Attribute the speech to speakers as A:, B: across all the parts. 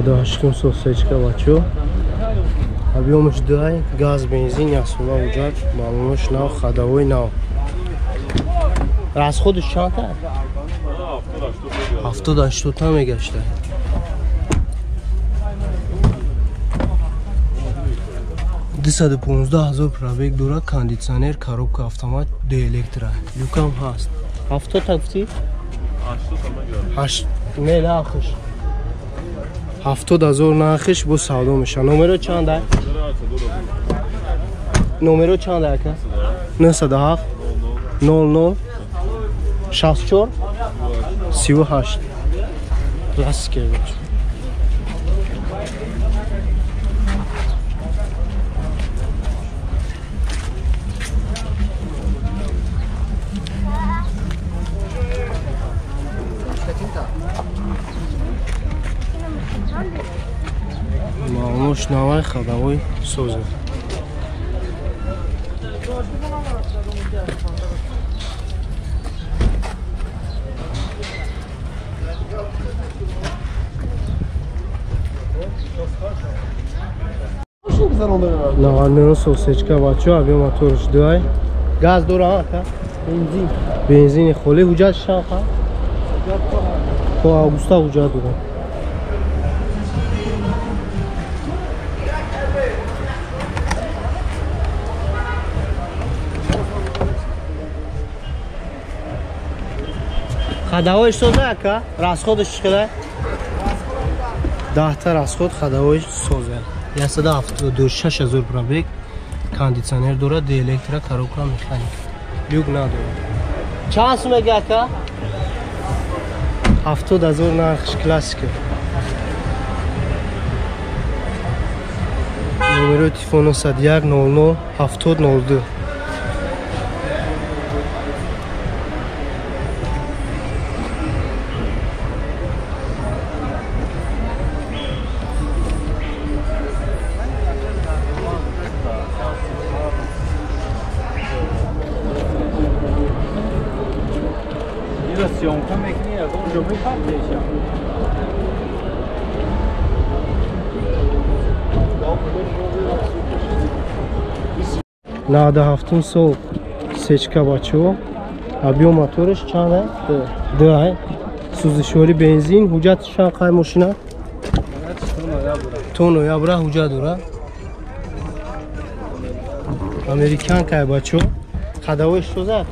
A: 98 сосечка бачо. Объемыш дай, газ, бензин, ясула уҷат, балонош нав, хадавои нав. Расходш чанд ай? 70-80 та мегашта. Дисаду 15000 пробег дора, кондиционер, коробка автомат, до электро. Люкам ҳаст. 70 та гуфти? 80 мел ахш. 70000 нахиш бо савдо меша. Номеро чанд ай? Номеро чанд ай ка? 97 00 64 38. Классика бач. Малош навай хадавои соза. Нагарнено сосечка бачо, аби моторш дай. Газ дора ка? Бензин. Бензин холи ҳуҷҷат шаха? То августа ҳуҷҷат дора. Хадавоиш соза ака? Расходиш чӣ қадар? 10 та расход хадавоиш соза. 176000 пробег, кондиционер дора, до электро, коробка механик. Люк надора. Чанд сум мега ака? 70000 нархш классика. Номеро телефону 01 00 70 02. Нада ҳафтум сол сечка бачо. Объем моториш чанд ай? 2 ай. Сӯзишвори бензин, ҳуҷҷатиш чанд қай мошина? То ноябра ҳуҷҷат дора. Американка ай бачо. Хадавоиш соза ай?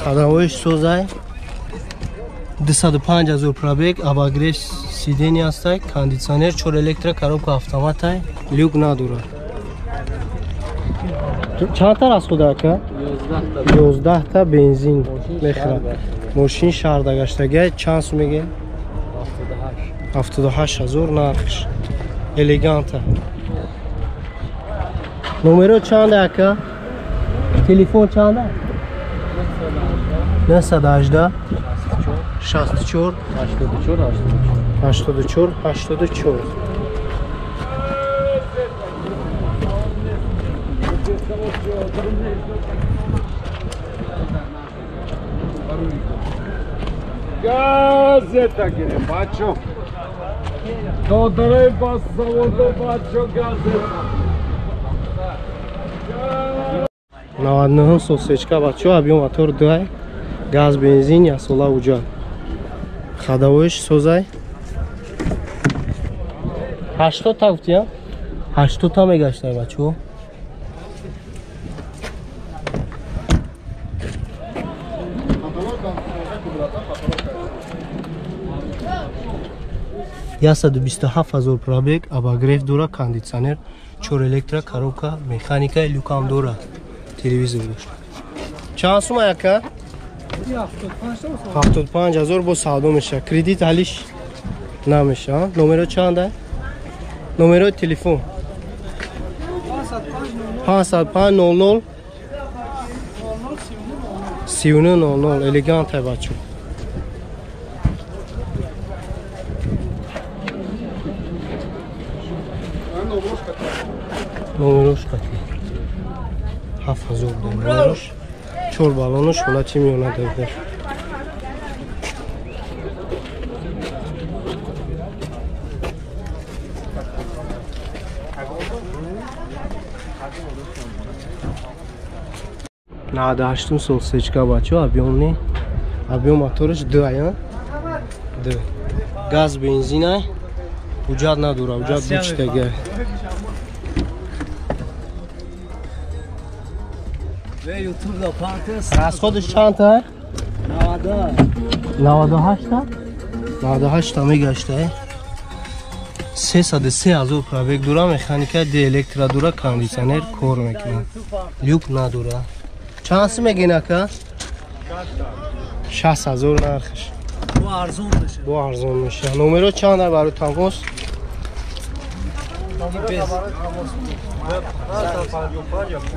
A: Хадавоиш соза ай. 205000 пробег, обогрев сидени астай, кондиционер, 4 электро, коробка автомат ай, люк надора. Чанд та расход ака? 11 та бензин мехра. Мошин шаҳрдагаштаги чанд сум мега? 78000 нархш. Элеганта. Номеро чанд ака? Телефон чанд ай? 918 64 84 84.
B: Газета гире, бачо. Додаре бас завода, бачо, газета.
A: 99 сосечка бачо, объем мотор 2, газ, бензин, ясола уҷа. Хадавоиш созай. 80 та гуфтия? 80 та мегашта бачо. Ясаду 27000 пробег, обогрев дора, кондиционер, 4 электро, коробка механика, люкам дора, телевизор дошта. Чанд сум ака? 75000 бо савдо меша. Кредит ҳалиш намеша. Номеро чанд ай? Номеро телефон 505 00 3900. Элегант ай бачо. Номерош қатӣ 7000 номерош. 4 балонош ҳолати миёна дорда. 98 сосечка бачо объёмный. Объём моториш 2, 2. Газ, бензин ай. Ҳуҷҷат надора, ҳуҷҷат бучтага. расходиш чанд та? 98 та? 98 та мегашта. 33000 пробег дора, механика де электро дора, кондитсионер кор мекунад. Люк надора. Чанд сум мегин ака? 60000 нархш. бо арзон меша. номеро чанд ай барои тамос?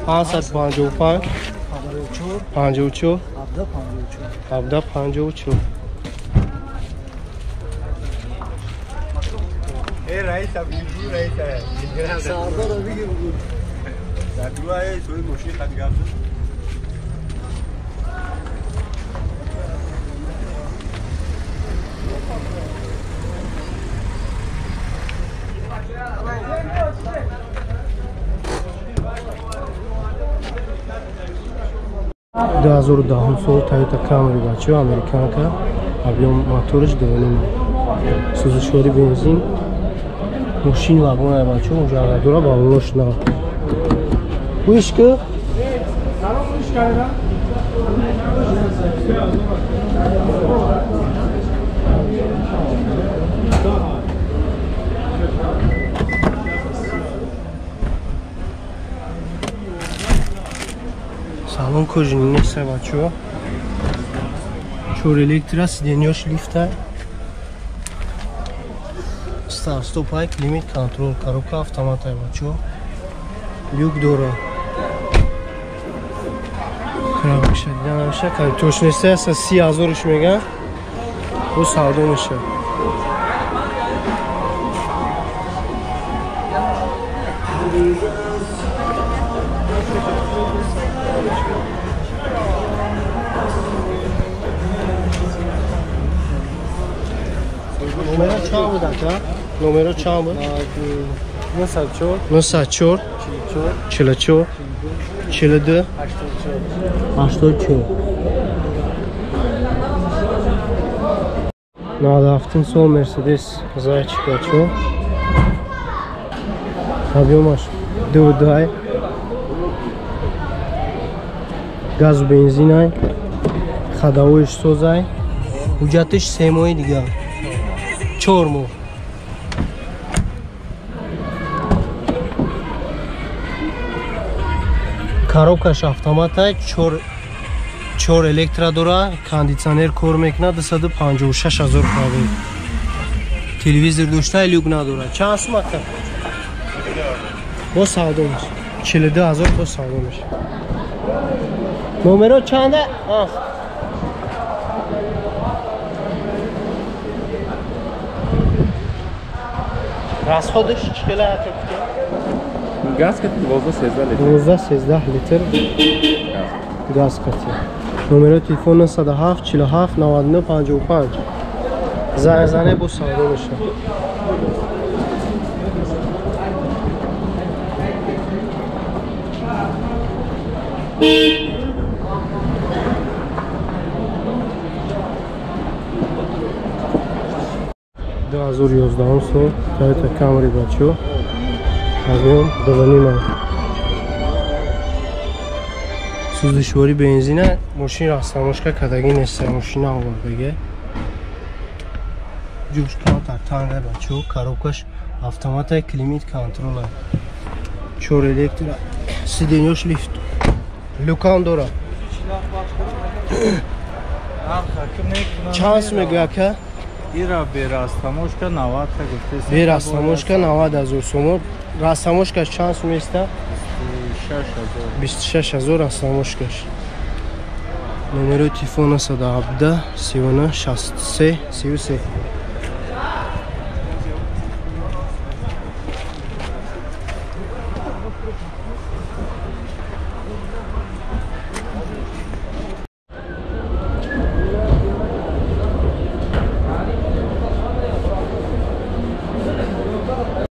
A: 555 54 1754.
B: رئیس ابیجی رئیس سردار رو بگیر بود در دوای توی ماشین خط گرد
A: دو 2010 سال Toyota Camry бачо американка. объем моториш 2.5. сӯзишвори бензин. ماشین واگن ای بچه مجرد داره با اونوش نه ویشکه салон кожаный نیست بچه چور الکترا سیدنیاش لیفته старт стоп ай климат контрол коробка автомат ай бачо люк дора храб шадида намеша кай точности аст 30000 ш меган бо савдо меша номера чанд буд ака номера чанд буд 94 94 44 42 84 97 сол мерседес зайчик бачо объемаш 2.2 газ бензин ай ходовоиш созай ҳуҷҷатиш 3 моҳи дига 4 моҳ коробкаш автомат ай 4 электро дора кондитсионер кор мекунад 256000 пробег телевизор дошта люк надора чанд сум ака бо савдо меш 42000 бо савдо меш номеро чанд аст расходиш чила ака
B: газ кати
A: 12-13 литр газ кати номеро телефон 97 47 99 55 зане бо савдо меша до 2011 сол Toyota Camry бачо объем 2.5 сӯзишвори бензина мошин расамошка кадаги нест мошина овардаге ҷӯшкатар танга бачо коробкаш автомата климат контрола 4 электро сиденёш лифт люкан дора чанд сум мегӯяд ка
C: ира берастамошка 90 та гуфтес
A: берастамошка 90000 сом растамошкаш чанд сум еста 26000 растамошкаш номеро телефона 117 39 63 33